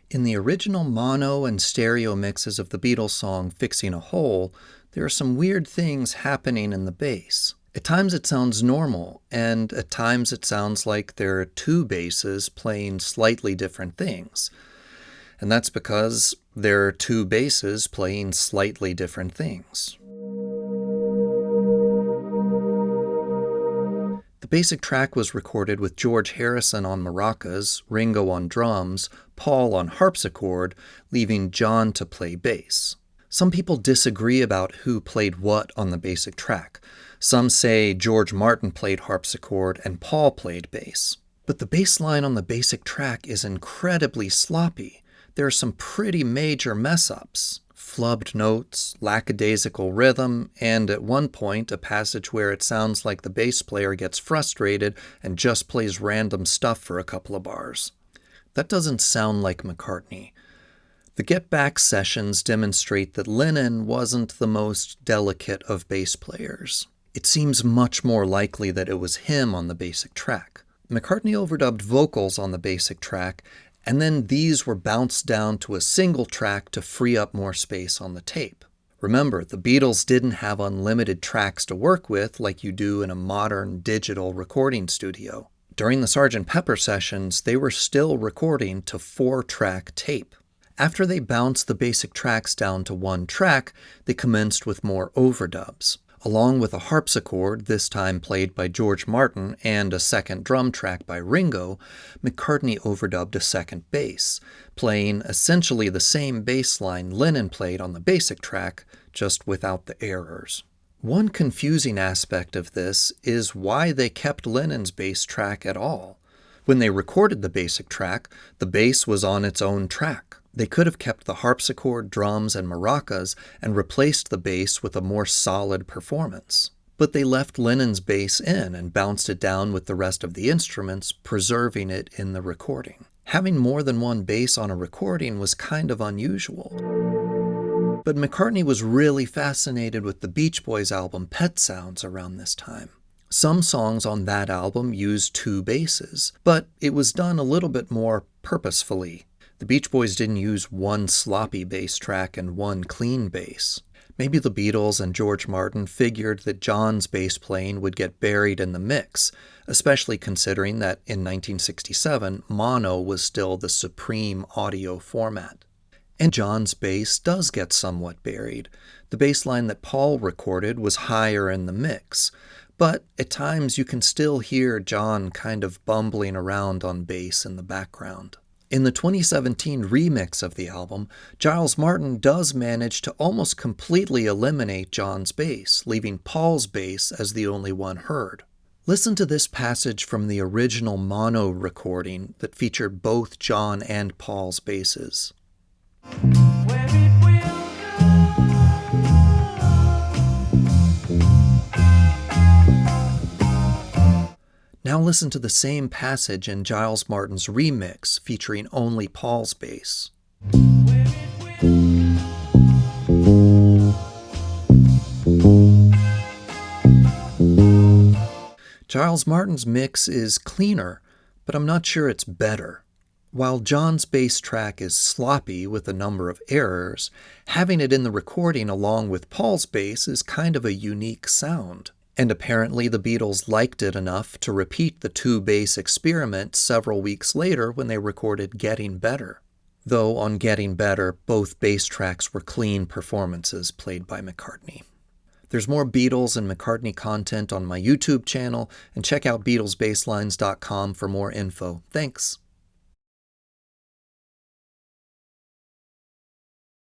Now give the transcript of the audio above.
In the original mono and stereo mixes of the Beatles song Fixing a Hole, there are some weird things happening in the bass. At times it sounds normal, and at times it sounds like there are two basses playing slightly different things. And that's because there are two basses playing slightly different things. The basic track was recorded with George Harrison on maracas, Ringo on drums, Paul on harpsichord, leaving John to play bass. Some people disagree about who played what on the basic track. Some say George Martin played harpsichord and Paul played bass. But the bass line on the basic track is incredibly sloppy. There are some pretty major mess-ups. Flubbed notes, lackadaisical rhythm, and at one point a passage where it sounds like the bass player gets frustrated and just plays random stuff for a couple of bars. That doesn't sound like McCartney. The Get Back sessions demonstrate that Lennon wasn't the most delicate of bass players. It seems much more likely that it was him on the basic track. McCartney overdubbed vocals on the basic track, and then these were bounced down to a single track to free up more space on the tape. Remember, the Beatles didn't have unlimited tracks to work with like you do in a modern digital recording studio. During the Sgt. Pepper sessions, they were still recording to 4-track tape. After they bounced the basic tracks down to 1 track, they commenced with more overdubs. Along with a harpsichord, this time played by George Martin, and a second drum track by Ringo, McCartney overdubbed a second bass, playing essentially the same bass line Lennon played on the basic track, just without the errors. One confusing aspect of this is why they kept Lennon's bass track at all. When they recorded the basic track, the bass was on its own track. They could have kept the harpsichord, drums, and maracas and replaced the bass with a more solid performance. But they left Lennon's bass in and bounced it down with the rest of the instruments, preserving it in the recording. Having more than one bass on a recording was kind of unusual. But McCartney was really fascinated with the Beach Boys album Pet Sounds around this time. Some songs on that album used 2 basses, but it was done a little bit more purposefully. The Beach Boys didn't use 1 sloppy bass track and 1 clean bass. Maybe the Beatles and George Martin figured that John's bass playing would get buried in the mix, especially considering that in 1967, mono was still the supreme audio format. And John's bass does get somewhat buried. The bass line that Paul recorded was higher in the mix, but at times you can still hear John kind of bumbling around on bass in the background. In the 2017 remix of the album, Giles Martin does manage to almost completely eliminate John's bass, leaving Paul's bass as the only one heard. Listen to this passage from the original mono recording that featured both John and Paul's basses. Now listen to the same passage in Giles Martin's remix featuring only Paul's bass. Giles Martin's mix is cleaner, but I'm not sure it's better. While John's bass track is sloppy with a number of errors, having it in the recording along with Paul's bass is kind of a unique sound. And apparently the Beatles liked it enough to repeat the 2-bass experiment several weeks later when they recorded Getting Better. Though on Getting Better, both bass tracks were clean performances played by McCartney. There's more Beatles and McCartney content on my YouTube channel, and check out BeatlesBasslines.com for more info. Thanks!